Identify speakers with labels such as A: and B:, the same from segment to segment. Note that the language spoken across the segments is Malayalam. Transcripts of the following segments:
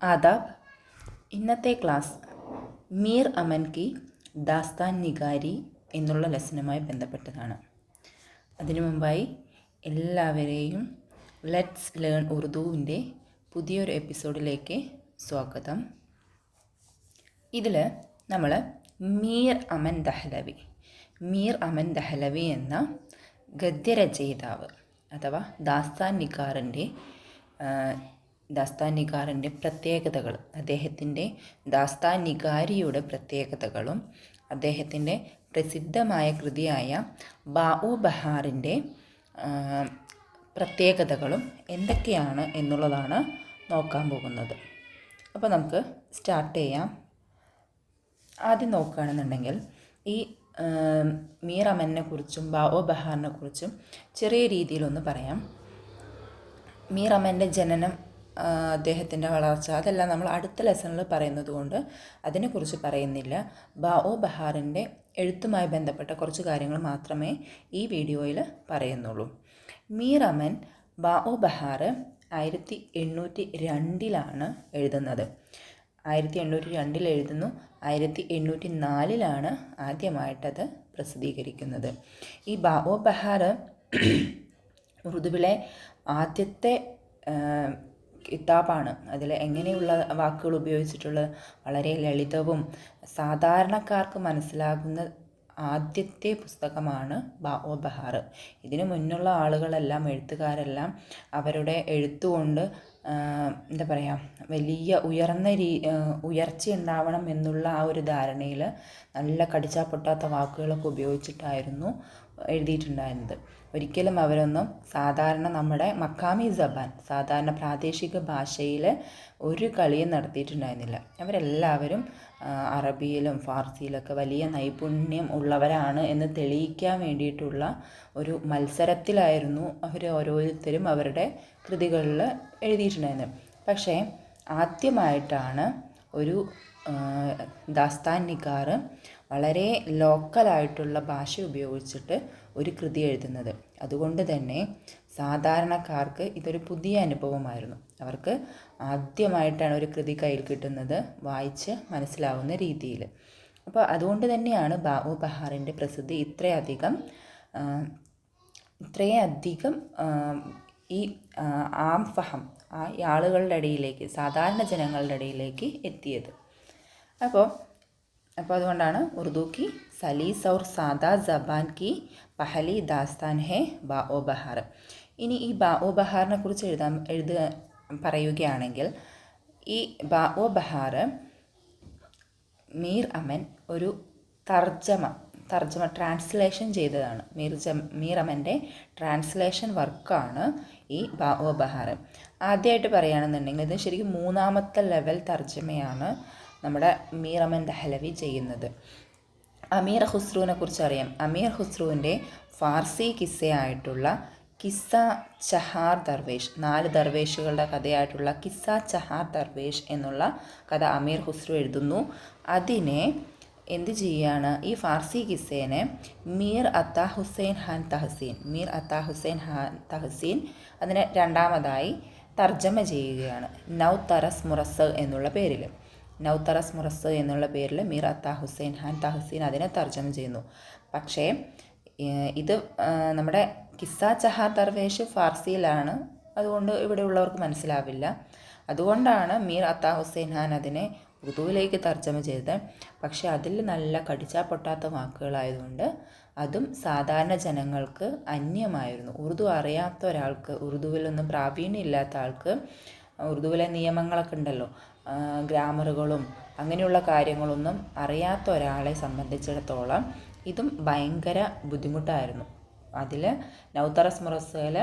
A: ആദാബ്. ഇന്നത്തെ ക്ലാസ് മീർ അമൻ കി ദാസ്താൻ നിഗാരി എന്നുള്ള ലെസനുമായി ബന്ധപ്പെട്ടതാണ്. അതിനു മുമ്പായി എല്ലാവരെയും ലെറ്റ്സ് ലേൺ ഉറുദുവിൻ്റെ പുതിയൊരു എപ്പിസോഡിലേക്ക് സ്വാഗതം. ഇതിൽ നമ്മൾ മീർ അമൻ ദഹ്ലവി എന്ന ഗദ്യരചയിതാവ് അഥവാ ദാസ്താൻ നിഗാറിൻ്റെ പ്രത്യേകതകൾ, അദ്ദേഹത്തിൻ്റെ ദാസ്താൻ നിഗാരിയുടെ പ്രത്യേകതകളും അദ്ദേഹത്തിൻ്റെ പ്രസിദ്ധമായ കൃതിയായ ബാഉ ബഹാറിൻ്റെ പ്രത്യേകതകളും എന്തൊക്കെയാണ് എന്നുള്ളതാണ് നോക്കാൻ പോകുന്നത്. അപ്പോൾ നമുക്ക് സ്റ്റാർട്ട് ചെയ്യാം. ആദ്യം നോക്കുകയാണെന്നുണ്ടെങ്കിൽ ഈ മീർ അമനെ കുറിച്ചും ബാഉ ബഹാറിനെ കുറിച്ചും ചെറിയ രീതിയിലൊന്ന് പറയാം. മീർ അമൻ്റെ ജനനം, അദ്ദേഹത്തിൻ്റെ വളർച്ച, അതെല്ലാം നമ്മൾ അടുത്ത ലെസണിൽ പറയുന്നത് കൊണ്ട് അതിനെക്കുറിച്ച് പറയുന്നില്ല. ബാഉ ബഹാറിൻ്റെ എഴുത്തുമായി ബന്ധപ്പെട്ട കുറച്ച് കാര്യങ്ങൾ മാത്രമേ ഈ വീഡിയോയിൽ പറയുന്നുള്ളൂ. മീർ അമൻ ബാഉ ബഹാർ 1802 എഴുതുന്നത്. 1802 എഴുതുന്നു. 1804 ആദ്യമായിട്ടത് പ്രസിദ്ധീകരിക്കുന്നത്. ഈ ബാഉ ബഹാർ ഉറുദുവിലെ ആദ്യത്തെ കിതാബാണ്. അതിൽ എങ്ങനെയുള്ള വാക്കുകൾ ഉപയോഗിച്ചിട്ടുള്ളത്, വളരെ ലളിതവും സാധാരണക്കാർക്ക് മനസ്സിലാകുന്ന ആദ്യത്തെ പുസ്തകമാണ് ബാഉ ബഹാർ. ഇതിനു മുന്നുള്ള ആളുകളെല്ലാം, എഴുത്തുകാരെല്ലാം അവരുടെ എഴുത്തുകൊണ്ട് എന്താ പറയുക, വലിയ ഉയർച്ച ഉണ്ടാവണം എന്നുള്ള ആ ഒരു ധാരണയിൽ നല്ല കടിച്ചാ പൊട്ടാത്ത വാക്കുകളൊക്കെ ഉപയോഗിച്ചിട്ടായിരുന്നു എഴുതിയിട്ടുണ്ടായിരുന്നത്. ഒരിക്കലും അവരൊന്നും സാധാരണ നമ്മുടെ മക്കാമി സബാൻ, സാധാരണ പ്രാദേശിക ഭാഷയിൽ ഒരു കളിയും നടത്തിയിട്ടുണ്ടായിരുന്നില്ല. അവരെല്ലാവരും അറബിയിലും ഫാർസിയിലൊക്കെ വലിയ നൈപുണ്യം ഉള്ളവരാണ് എന്ന് തെളിയിക്കാൻ വേണ്ടിയിട്ടുള്ള ഒരു മത്സരത്തിലായിരുന്നു അവർ ഓരോരുത്തരും അവരുടെ കൃതികളിൽ എഴുതിയിട്ടുണ്ടായിരുന്നത്. പക്ഷേ ആദ്യമായിട്ടാണ് ഒരു ദാസ്താൻ നിഗാർ വളരെ ലോക്കലായിട്ടുള്ള ഭാഷ ഉപയോഗിച്ചിട്ട് ഒരു കൃതി എഴുതുന്നത്. അതുകൊണ്ട് തന്നെ സാധാരണക്കാർക്ക് ഇതൊരു പുതിയ അനുഭവമായിരുന്നു. അവർക്ക് ആദ്യമായിട്ടാണ് ഒരു കൃതി കയ്യിൽ കിട്ടുന്നത്, വായിച്ച് മനസ്സിലാവുന്ന രീതിയിൽ. അപ്പോൾ അതുകൊണ്ട് തന്നെയാണ് ബാഉ ബഹാറിൻ്റെ പ്രസിദ്ധി ഇത്രയധികം ഈ ആം ഫഹം, ഈ ആളുകളുടെ ഇടയിലേക്ക്, സാധാരണ ജനങ്ങളുടെ ഇടയിലേക്ക് എത്തിയത്. അപ്പോൾ അതുകൊണ്ടാണ് ഉറുദു കി സലീസ് ഔർ സാദാ ജബാൻ കി പഹലി ദാസ്താൻ ഹെ ബാഉ ബഹാർ. ഇനി ഈ ബാഉ ബഹാറിനെ കുറിച്ച് പറയുകയാണെങ്കിൽ, ഈ ബാഉ ബഹാർ മീർ അമൻ ഒരു ട്രാൻസ്ലേഷൻ ചെയ്തതാണ്. മീർ അമൻ്റെ ട്രാൻസ്ലേഷൻ വർക്കാണ് ഈ ബാഉ ബഹാർ. ആദ്യമായിട്ട് പറയുകയാണെന്നുണ്ടെങ്കിൽ ഇത് ശരിക്കും 3ാമത്തെ ലെവൽ തർജ്ജമയാണ് നമ്മുടെ മീർ അമൻ ദഹ്ലവി ചെയ്യുന്നത്. അമീർ ഖുസ്രുവിനെ കുറിച്ച് അറിയാം. അമീർ ഖുസ്രുവിൻ്റെ ഫാർസി കിസ്സയായിട്ടുള്ള കിസ്സ ചഹാർ ദർവേഷ്, 4 ദർവേഷുകളുടെ കഥയായിട്ടുള്ള കിസ്സ ചഹാർ ദർവേഷ് എന്നുള്ള കഥ അമീർ ഖുസ്രു എഴുതുന്നു. അതിനെ എന്ത് ചെയ്യുകയാണ്, ഈ ഫാർസി കിസ്സേനെ മീർ അത്താ ഹുസൈൻ ഖാൻ തഹസീൻ അതിനെ 2ാമതായി തർജ്ജമ ചെയ്യുകയാണ്. നൗതറസ് മുറസ് എന്നുള്ള പേരിൽ. മീർ അത്താ ഹുസൈൻ ഖാൻ തഹസീൻ അതിനെ തർജ്ജമ ചെയ്യുന്നു. പക്ഷേ ഇത് നമ്മുടെ കിസ്സ ചഹാർ ദർവേഷ് ഫാർസിയിലാണ്, അതുകൊണ്ട് ഇവിടെയുള്ളവർക്ക് മനസ്സിലാവില്ല. അതുകൊണ്ടാണ് മീർ അത്താ ഹുസൈൻ ഖാൻ അതിനെ ഉറുദുവിലേക്ക് തർജ്ജമ ചെയ്തത്. പക്ഷേ അതിൽ നല്ല കടിച്ചാ പൊട്ടാത്ത വാക്കുകളായതുകൊണ്ട് അതും സാധാരണ ജനങ്ങൾക്ക് അന്യമായിരുന്നു. ഉറുദു അറിയാത്ത ഒരാൾക്ക്, ഉറുദുവിലൊന്നും പ്രാവീണ്യം ഇല്ലാത്ത ആൾക്ക്, ഉറുദുവിലെ നിയമങ്ങളൊക്കെ ഉണ്ടല്ലോ, ഗ്രാമറുകളും അങ്ങനെയുള്ള കാര്യങ്ങളൊന്നും അറിയാത്ത ഒരാളെ സംബന്ധിച്ചിടത്തോളം ഇതും ഭയങ്കര ബുദ്ധിമുട്ടായിരുന്നു. അതിൽ നൗതറസ് മുറസ്സയിൽ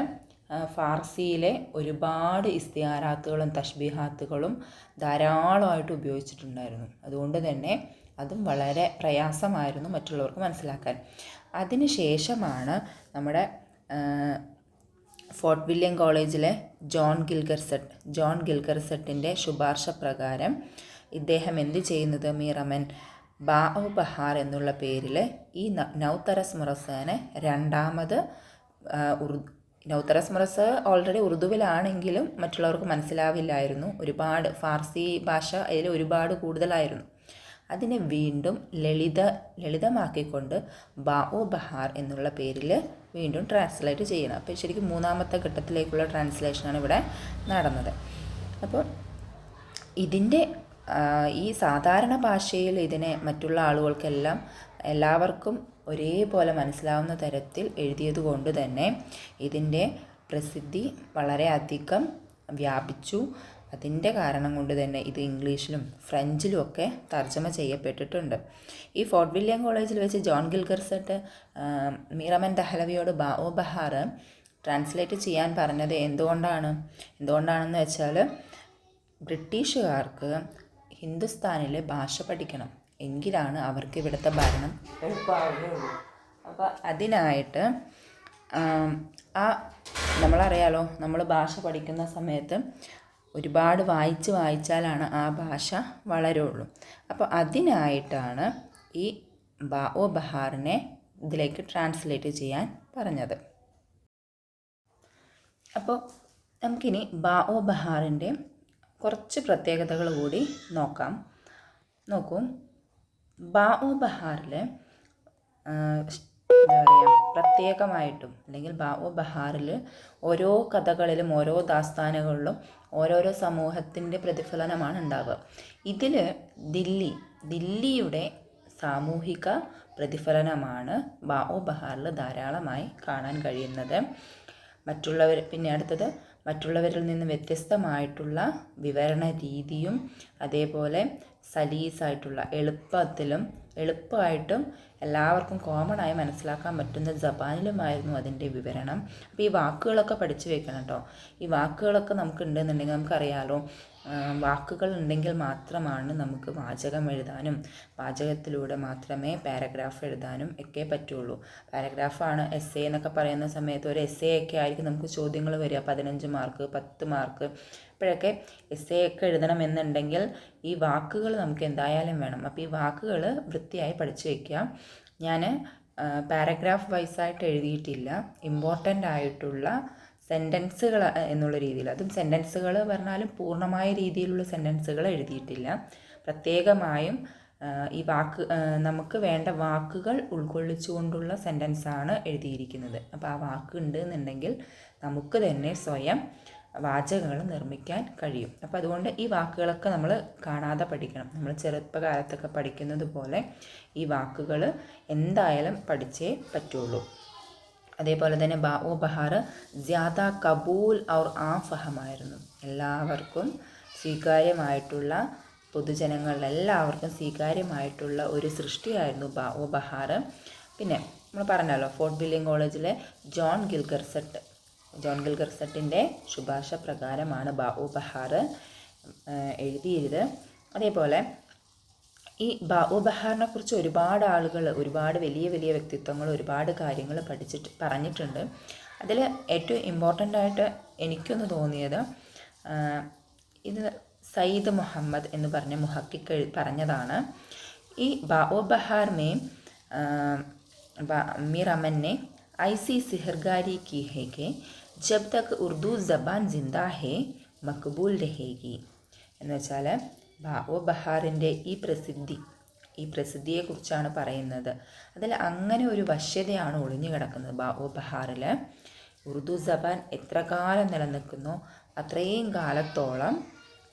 A: ഫാർസിയിലെ ഒരുപാട് ഇസ്തിയാറാത്തുകളും തഷ്ബീഹാത്തുകളും ധാരാളമായിട്ട് ഉപയോഗിച്ചിട്ടുണ്ടായിരുന്നു. അതുകൊണ്ട് തന്നെ അതും വളരെ പ്രയാസമായിരുന്നു മറ്റുള്ളവർക്ക് മനസ്സിലാക്കാൻ. അതിന് ശേഷമാണ് നമ്മുടെ ഫോർട്ട് വില്യം കോളേജിലെ ജോൺ ഗിൽഗർസെറ്റിൻ്റെ ശുപാർശ പ്രകാരം ഇദ്ദേഹം എന്ത് ചെയ്യുന്നത്, മീർ അമൻ ബാഉ ബഹാർ എന്നുള്ള പേരിൽ ഈ നൗതറസ് മുറസ്സനെ 2ാമത് നൗതറസ് മുറസ് ഓൾറെഡി ഉറുദുവിലാണെങ്കിലും മറ്റുള്ളവർക്ക് മനസ്സിലാവില്ലായിരുന്നു. ഒരുപാട് ഫാർസി ഭാഷ അതിൽ ഒരുപാട് കൂടുതലായിരുന്നു. അതിനെ വീണ്ടും ലളിതമാക്കിക്കൊണ്ട് ബാഒ ബഹാർ എന്നുള്ള പേരിൽ വീണ്ടും ട്രാൻസ്ലേറ്റ് ചെയ്യണം. അപ്പോൾ ശരിക്കും മൂന്നാമത്തെ ഘട്ടത്തിലേക്കുള്ള ട്രാൻസ്ലേഷനാണ് ഇവിടെ നടന്നത്. അപ്പോൾ ഇതിൻ്റെ ഈ സാധാരണ ഭാഷയിൽ ഇതിനെ മറ്റുള്ള ആളുകൾക്കെല്ലാം എല്ലാവർക്കും ഒരേപോലെ മനസ്സിലാവുന്ന തരത്തിൽ എഴുതിയതുകൊണ്ട് തന്നെ ഇതിൻ്റെ പ്രസിദ്ധി വളരെയധികം വ്യാപിച്ചു. അതിൻ്റെ കാരണം കൊണ്ട് തന്നെ ഇത് ഇംഗ്ലീഷിലും ഫ്രഞ്ചിലും ഒക്കെ തർജ്ജമ ചെയ്യപ്പെട്ടിട്ടുണ്ട്. ഈ ഫോർട്ട് വില്യം കോളേജിൽ വെച്ച് ജോൺ ഗിൽഗർസട്ട് മീറമൻ ദഹ്ലവിയോട് ബാഒ ബഹാർ ട്രാൻസ്ലേറ്റ് ചെയ്യാൻ പറഞ്ഞത് എന്തുകൊണ്ടാണെന്ന് വെച്ചാൽ ബ്രിട്ടീഷുകാർക്ക് ഹിന്ദുസ്ഥാനിലെ ഭാഷ പഠിക്കണം, എങ്കിലാണ് അവർക്ക് ഇവിടുത്തെ ഭരണം എളുപ്പമാവുകയുള്ളൂ. അപ്പോൾ അതിനായിട്ട് നമ്മളറിയാലോ, നമ്മൾ ഭാഷ പഠിക്കുന്ന സമയത്ത് ഒരുപാട് വായിച്ചാലാണ് ആ ഭാഷ വളരുള്ളൂ. അപ്പോൾ അതിനായിട്ടാണ് ഈ ബാഒ ബഹാറിനെ ഇതിലേക്ക് ട്രാൻസ്ലേറ്റ് ചെയ്യാൻ പറഞ്ഞത്. അപ്പോൾ നമുക്കിനി ബാഒ ബഹാറിൻ്റെ കുറച്ച് പ്രത്യേകതകൾ കൂടി നോക്കൂ. ബാഒ ബഹാറിൽ എന്താ പറയുക, പ്രത്യേകമായിട്ടും അല്ലെങ്കിൽ ബാഒ ബഹാറിൽ ഓരോ കഥകളിലും ഓരോ ദാസ്ഥാനുകളിലും ഓരോരോ സമൂഹത്തിൻ്റെ പ്രതിഫലനമാണ് ഉണ്ടാവുക. ഇതിൽ ദില്ലിയുടെ സാമൂഹിക പ്രതിഫലനമാണ് ബാഒ ബഹാറിൽ ധാരാളമായി കാണാൻ കഴിയുന്നത്. അടുത്തത് മറ്റുള്ളവരിൽ നിന്ന് വ്യത്യസ്തമായിട്ടുള്ള വിവരണ രീതിയും അതേപോലെ സലീസായിട്ടുള്ള എളുപ്പമായിട്ടും എല്ലാവർക്കും കോമണായി മനസ്സിലാക്കാൻ പറ്റുന്ന ജപ്പാനിലുമായിരുന്നു അതിൻ്റെ വിവരണം. അപ്പോൾ ഈ വാക്കുകളൊക്കെ പഠിച്ചു വെക്കണം കേട്ടോ. ഈ വാക്കുകളൊക്കെ നമുക്ക് ഉണ്ടെന്നുണ്ടെങ്കിൽ നമുക്കറിയാലോ, വാക്കുകൾ ഉണ്ടെങ്കിൽ മാത്രമാണ് നമുക്ക് വാചകം എഴുതാനും വാചകത്തിലൂടെ മാത്രമേ പാരഗ്രാഫ് എഴുതാനും ഒക്കെ പറ്റുള്ളൂ. പാരഗ്രാഫാണ് എസ്സേ എന്നൊക്കെ പറയുന്ന സമയത്ത് ഒരു എസ്സേ ഒക്കെ ആയിരിക്കും നമുക്ക് ചോദ്യങ്ങൾ വരിക, 15 മാർക്ക് 10 മാർക്ക്. അപ്പോഴൊക്കെ എസ്സേ ഒക്കെ എഴുതണമെന്നുണ്ടെങ്കിൽ ഈ വാക്കുകൾ നമുക്ക് എന്തായാലും വേണം. അപ്പോൾ ഈ വാക്കുകൾ വൃത്തിയായി പഠിച്ചു വയ്ക്കുക. ഞാൻ പാരഗ്രാഫ് വൈസായിട്ട് എഴുതിയിട്ടില്ല, ഇമ്പോർട്ടൻ്റ് ആയിട്ടുള്ള സെൻറ്റൻസുകൾ എന്നുള്ള രീതിയിൽ, അതും സെൻറ്റൻസുകൾ പറഞ്ഞാലും പൂർണ്ണമായ രീതിയിലുള്ള സെൻറ്റൻസുകൾ എഴുതിയിട്ടില്ല. പ്രത്യേകമായും ഈ നമുക്ക് വേണ്ട വാക്കുകൾ ഉൾക്കൊള്ളിച്ചുകൊണ്ടുള്ള സെൻറ്റൻസാണ് എഴുതിയിരിക്കുന്നത്. അപ്പോൾ ആ വാക്ക് ഉണ്ട് എന്നുണ്ടെങ്കിൽ നമുക്ക് തന്നെ സ്വയം വാചകങ്ങൾ നിർമ്മിക്കാൻ കഴിയും. അപ്പോൾ അതുകൊണ്ട് ഈ വാക്കുകളൊക്കെ നമ്മൾ കാണാതെ പഠിക്കണം. നമ്മൾ ചെറുപ്പകാലത്തൊക്കെ പഠിക്കുന്നത് പോലെ ഈ വാക്കുകൾ എന്തായാലും പഠിച്ചേ പറ്റുള്ളൂ. അതേപോലെ തന്നെ ബാഒ ബഹാർ ജ്യാദ കബൂൽ ഔർ ആം ഫഹമായിരുന്നു. എല്ലാവർക്കും സ്വീകാര്യമായിട്ടുള്ള, പൊതുജനങ്ങളിലെല്ലാവർക്കും സ്വീകാര്യമായിട്ടുള്ള ഒരു സൃഷ്ടിയായിരുന്നു ബാഒ ബഹാർ. പിന്നെ നമ്മൾ പറഞ്ഞല്ലോ, ഫോർട്ട് വില്യം കോളേജിലെ ജോൺ ഗിൽഗർസട്ടിൻ്റെ ശുപാർശ പ്രകാരമാണ് ബാഒ ബഹാർ എഴുതിയത്. അതേപോലെ ഈ ബാഒ ബഹാറിനെ കുറിച്ച് ഒരുപാട് ആളുകൾ, ഒരുപാട് വലിയ വലിയ വ്യക്തിത്വങ്ങൾ ഒരുപാട് കാര്യങ്ങൾ പറഞ്ഞിട്ടുണ്ട്. അതിൽ ഏറ്റവും ഇമ്പോർട്ടൻ്റ് ആയിട്ട് എനിക്കൊന്ന് തോന്നിയത് ഇത് സയ്യിദ് മുഹമ്മദ് എന്ന് പറഞ്ഞ മുഹക്കിക്ക് പറഞ്ഞതാണ്. ഈ ബാഒ ബഹാർ मीर अमन ने ऐसी सिहरगारी की है कि जब तक उर्दू ज़बान ജിന്ദാ है മക്ബൂൽ रहेगी. എന്ന് വെച്ചാൽ ബാഒ ബഹാറിൻ്റെ ഈ പ്രസിദ്ധിയെക്കുറിച്ചാണ് പറയുന്നത്. അതിൽ അങ്ങനെ ഒരു വശ്യതയാണ് ഒളിഞ്ഞു കിടക്കുന്നത്. ബാഒ ബഹാറിൽ ഉറുദു സബാൻ എത്ര കാലം നിലനിൽക്കുന്നോ അത്രയും കാലത്തോളം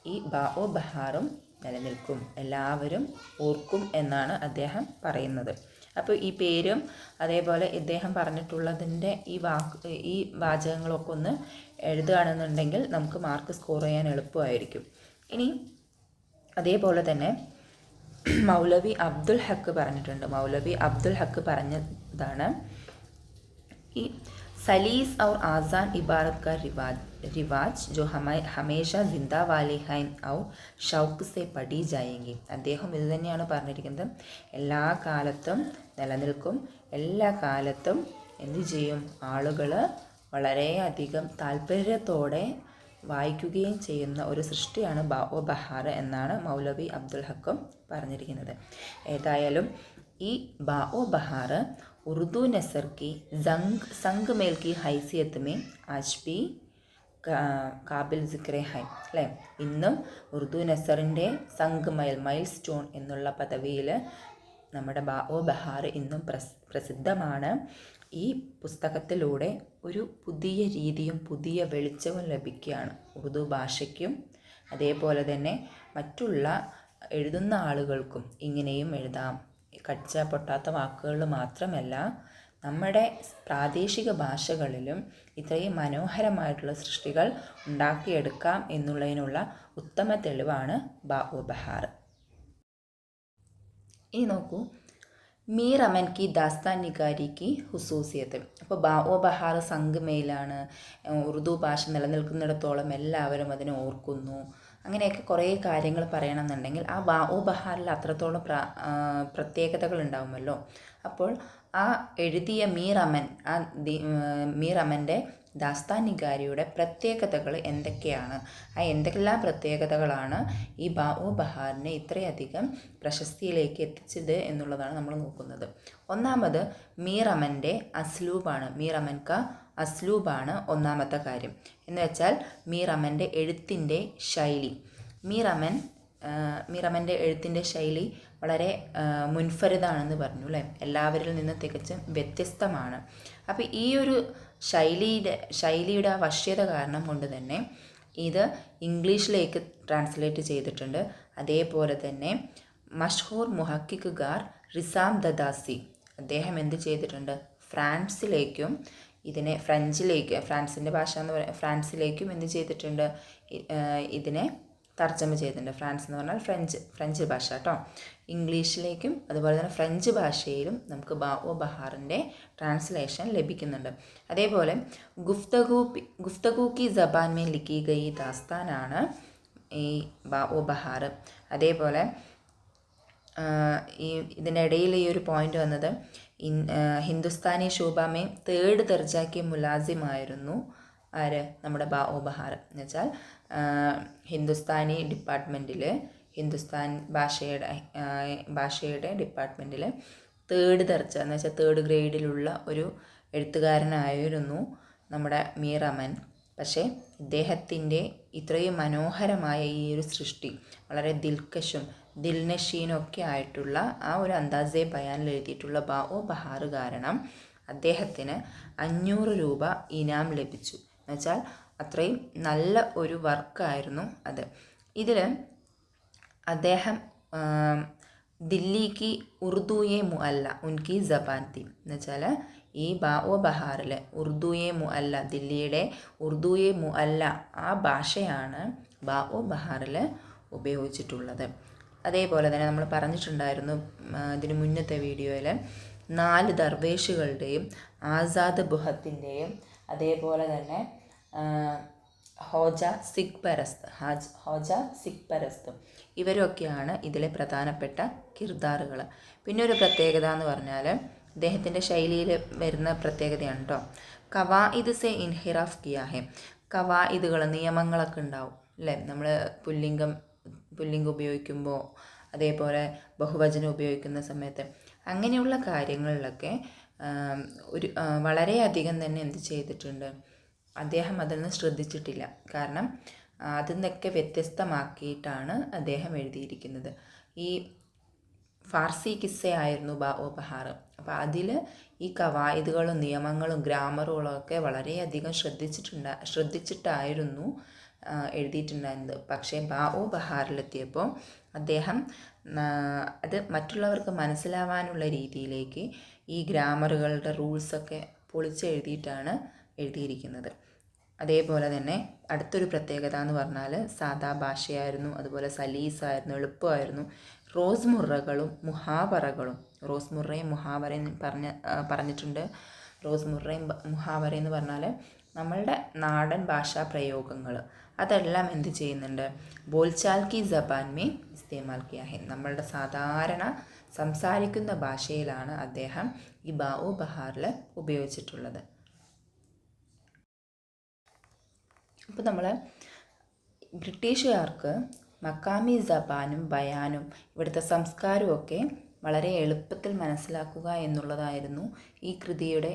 A: ഈ ബാഒ ബഹാറും നിലനിൽക്കും, എല്ലാവരും ഓർക്കും എന്നാണ് അദ്ദേഹം പറയുന്നത്. അപ്പോൾ ഈ പേരും അതേപോലെ ഇദ്ദേഹം പറഞ്ഞിട്ടുള്ളതിൻ്റെ ഈ വാചകങ്ങളൊക്കെ ഒന്ന് എഴുതുകയാണെന്നുണ്ടെങ്കിൽ നമുക്ക് മാർക്ക് സ്കോർ ചെയ്യാൻ എളുപ്പമായിരിക്കും. ഇനി അതേപോലെ തന്നെ മൗലവി അബ്ദുൽ ഹക്ക് പറഞ്ഞിട്ടുണ്ട്. മൗലവി അബ്ദുൽ ഹക്ക് പറഞ്ഞതാണ്, ഈ सलीस और आज़ान इबारत का रिवाज जो हमेशा जिंदा वाले हैं और ഷൗക്ക് സെ പഠി ജായെങ്കി. അദ്ദേഹം ഇത് തന്നെയാണ് പറഞ്ഞിരിക്കുന്നത്. എല്ലാ കാലത്തും നിലനിൽക്കും, എല്ലാ കാലത്തും എന്തു ചെയ്യും, ആളുകൾ വളരെയധികം താല്പര്യത്തോടെ വായിക്കുകയും ചെയ്യുന്ന ഒരു സൃഷ്ടിയാണ് ബാഒ ബഹാർ എന്നാണ് മൗലവി അബ്ദുൽ ഹക്കും പറഞ്ഞിരിക്കുന്നത്. ഏതായാലും ഈ ബാഒ ബഹാർ उर्दू नसर की संग मेल की हैसियत में आज भी കാബിൽ സിക്രെ ഹൈ അല്ലേ. ഇന്നും ഉറുദു നസറിൻ്റെ സംഗ് മൈൽ സ്റ്റോൺ എന്നുള്ള പദവിയിൽ നമ്മുടെ ബാഓ ബഹാർ ഇന്നും പ്രസിദ്ധമാണ്. ഈ പുസ്തകത്തിലൂടെ ഒരു പുതിയ രീതിയും പുതിയ വെളിച്ചവും ലഭിക്കുകയാണ് ഉറുദു ഭാഷയ്ക്കും. അതേപോലെ തന്നെ മറ്റുള്ള എഴുതുന്ന ആളുകൾക്കും ഇങ്ങനെയും എഴുതാം. കടിച്ച പൊട്ടാത്ത വാക്കുകൾ മാത്രമല്ല, നമ്മുടെ പ്രാദേശിക ഭാഷകളിലും ഇത്രയും മനോഹരമായിട്ടുള്ള സൃഷ്ടികൾ ഉണ്ടാക്കിയെടുക്കാം എന്നുള്ളതിനുള്ള ഉത്തമ തെളിവാണ് ബാഓ ബഹാർ. ഇനി നോക്കൂ, മീർ അമൻ കി ദാസ്താൻ നിഗാരി കി ഹുസൂസിയത്ത്. അപ്പോൾ ബാഓ ബഹാർ സംഗ് മെയിലാണ്. ഉറുദു ഭാഷ നിലനിൽക്കുന്നിടത്തോളം എല്ലാവരും അതിനെ ഓർക്കുന്നു. അങ്ങനെയൊക്കെ കുറേ കാര്യങ്ങൾ പറയണമെന്നുണ്ടെങ്കിൽ ആ ബാഓ ബഹാറിൽ അത്രത്തോളം പ്രത്യേകതകൾ ഉണ്ടാവുമല്ലോ. അപ്പോൾ ആ എഴുതിയ മീർ അമൻ്റെ ദാസ്താൻ നിഗാരിയുടെ പ്രത്യേകതകൾ എന്തൊക്കെയാണ്, ആ എന്തെല്ലാം പ്രത്യേകതകളാണ് ഈ ബാഓ ബഹാറിനെ ഇത്രയധികം പ്രശസ്തിയിലേക്ക് എത്തിച്ചത് എന്നുള്ളതാണ് നമ്മൾ നോക്കുന്നത്. ഒന്നാമത് മീർ അമൻ്റെ അസ്ലൂബാണ്. മീർ അമൻ ക അസ്ലൂബാണ് ഒന്നാമത്തെ കാര്യം. എന്ന് വെച്ചാൽ മീർ അമൻ്റെ എഴുത്തിൻ്റെ ശൈലി. മീർ അമൻ്റെ എഴുത്തിൻ്റെ ശൈലി വളരെ മുൻഫരിദാണെന്ന് പറഞ്ഞു അല്ലേ. എല്ലാവരിൽ നിന്നും തികച്ചും വ്യത്യസ്തമാണ്. അപ്പോൾ ഈ ഒരു ശൈലിയുടെ ആ വശ്യത കാരണം കൊണ്ട് തന്നെ ഇത് ഇംഗ്ലീഷിലേക്ക് ട്രാൻസ്ലേറ്റ് ചെയ്തിട്ടുണ്ട്. അതേപോലെ തന്നെ മഷ്ഹൂർ മുഹക്കിക്കുകാർ റിസാം ദദാസി അദ്ദേഹം എന്ത് ചെയ്തിട്ടുണ്ട്, ഫ്രാൻസിലേക്കും ഇതിനെ ഫ്രാൻസിൻ്റെ ഭാഷ എന്ന് പറയുക ഫ്രാൻസിലേക്കും എന്ത് ചെയ്തിട്ടുണ്ട്, ഇതിനെ തർജ്ജമ ചെയ്തിട്ടുണ്ട്. ഫ്രാൻസ് എന്ന് പറഞ്ഞാൽ ഫ്രഞ്ച് ഭാഷ കേട്ടോ. ഇംഗ്ലീഷിലേക്കും അതുപോലെ തന്നെ ഫ്രഞ്ച് ഭാഷയിലും നമുക്ക് ബാഓ ബഹാറിൻ്റെ ട്രാൻസ്ലേഷൻ ലഭിക്കുന്നുണ്ട്. അതേപോലെ ഗുഫ്തഗു കി ജബാൻ മേ ലിഖി ഗയി ദാസ്താനാണ് ഈ ബാഓ ബഹാർ. അതേപോലെ ഇതിനിടയിൽ ഈ ഒരു പോയിന്റ് വന്നത് ഹിന്ദുസ്ഥാനി ശോഭമേ 3rd ദർജയ്ക്ക് മുലാസിമായിരുന്നു ആര്, നമ്മുടെ ബാഓ ബഹാർ. എന്ന് വെച്ചാൽ ഹിന്ദുസ്ഥാനി ഡിപ്പാർട്ട്മെൻറ്റിൽ ഹിന്ദുസ്ഥാൻ ഭാഷയുടെ ഡിപ്പാർട്ട്മെൻറ്റിൽ 3rd ദർജ എന്ന് വെച്ചാൽ 3rd ഗ്രേഡിലുള്ള ഒരു എഴുത്തുകാരനായിരുന്നു നമ്മുടെ മീർ അമൻ. പക്ഷേ ഇദ്ദേഹത്തിൻ്റെ ഇത്രയും മനോഹരമായ ഈ ഒരു സൃഷ്ടി വളരെ ദിൽക്കശും ദിൽനഷീനും ഒക്കെ ആയിട്ടുള്ള ആ ഒരു അന്താസെ ബയാനിൽ എഴുതിയിട്ടുള്ള ബാഓ ബഹാർ കാരണം അദ്ദേഹത്തിന് 500 രൂപ ഇനാം ലഭിച്ചു. എന്നുവെച്ചാൽ അത്രയും നല്ല ഒരു വർക്കായിരുന്നു അത്. ഇതിൽ അദ്ദേഹം ദില്ലിക്ക് ഉറുദുയെ മുഅല്ല ഉൻകി ജബാൻ തീ എന്ന് വെച്ചാൽ ഈ ബാഓ ബഹാറിൽ ഉറുദുയെ മുഅല്ല, ദില്ലിയുടെ ഉറുദുയെ മുഅല്ല ആ ഭാഷയാണ് ബാഓ ബഹാറിൽ ഉപയോഗിച്ചിട്ടുള്ളത്. അതേപോലെ തന്നെ നമ്മൾ പറഞ്ഞിട്ടുണ്ടായിരുന്നു ഇതിന് മുന്നത്തെ വീഡിയോയിൽ 4 ദർവേഷുകളുടെയും ആസാദ് ബുഹത്തിൻ്റെയും അതേപോലെ തന്നെ ഹോജ സിഖ് പരസ്തും ഇവരൊക്കെയാണ് ഇതിലെ പ്രധാനപ്പെട്ട കിർദാറുകൾ. പിന്നെ ഒരു പ്രത്യേകത എന്ന് പറഞ്ഞാൽ അദ്ദേഹത്തിൻ്റെ ശൈലിയിൽ വരുന്ന പ്രത്യേകതയാണ് കേട്ടോ. കവായിദ് സെ ഇൻഹിറാഫ് കിയാ ഹെ. കവായിദുകൾ നിയമങ്ങളൊക്കെ ഉണ്ടാവും അല്ലേ. നമ്മൾ പുല്ലിംഗം ഉപയോഗിക്കുമ്പോൾ അതേപോലെ ബഹുവചനം ഉപയോഗിക്കുന്ന സമയത്ത് അങ്ങനെയുള്ള കാര്യങ്ങളിലൊക്കെ വളരെയധികം തന്നെ എന്ത് ചെയ്തിട്ടുണ്ട്, അദ്ദേഹം അതൊന്നും ശ്രദ്ധിച്ചിട്ടില്ല. കാരണം അതിൽ നിന്നൊക്കെ വ്യത്യസ്തമാക്കിയിട്ടാണ് അദ്ദേഹം എഴുതിയിരിക്കുന്നത്. ഈ ഫാർസി കിസ്സയായിരുന്നു ബാഓ ബഹാർ. അപ്പോൾ അതിൽ ഈ കവായിദുകളും നിയമങ്ങളും ഗ്രാമറുകളും ഒക്കെ വളരെയധികം ശ്രദ്ധിച്ചിട്ടായിരുന്നു എഴുതിയിട്ടുണ്ടായിരുന്നത്. പക്ഷേ ബാഓ ബഹാറിലെത്തിയപ്പോൾ അദ്ദേഹം അത് മറ്റുള്ളവർക്ക് മനസ്സിലാവാനുള്ള രീതിയിലേക്ക് ഈ ഗ്രാമറുകളുടെ റൂൾസൊക്കെ പൊളിച്ചെഴുതിയിട്ടാണ് എഴുതിയിരിക്കുന്നത്. അതേപോലെ തന്നെ അടുത്തൊരു പ്രത്യേകത എന്ന് പറഞ്ഞാൽ സാദാ ഭാഷയായിരുന്നു, അതുപോലെ സലീസായിരുന്നു, എളുപ്പമായിരുന്നു. റോസ്മുറകളും മുഹാവറകളും, റോസ്മുറയും മുഹാവറയും പറഞ്ഞിട്ടുണ്ട്. റോസ്മുറയും മുഹാവറ എന്ന് പറഞ്ഞാൽ നമ്മളുടെ നാടൻ ഭാഷാ പ്രയോഗങ്ങൾ അതെല്ലാം എന്ത് ചെയ്യുന്നുണ്ട്, ബോൽചാൽ കി ജബാൻ മേ ഇസ്തേമാൽ കിയാ ഹെ. നമ്മളുടെ സാധാരണ സംസാരിക്കുന്ന ഭാഷയിലാണ് അദ്ദേഹം ഈ ബാഓ ബഹാറിൽ ഉപയോഗിച്ചിട്ടുള്ളത്. അപ്പോൾ നമ്മൾ ബ്രിട്ടീഷുകാർക്ക് മക്കാമി ജബാനും ബയാനും ഇവിടുത്തെ സംസ്കാരവും ഒക്കെ വളരെ എളുപ്പത്തിൽ മനസ്സിലാക്കുക എന്നുള്ളതായിരുന്നു ഈ കൃതിയുടെ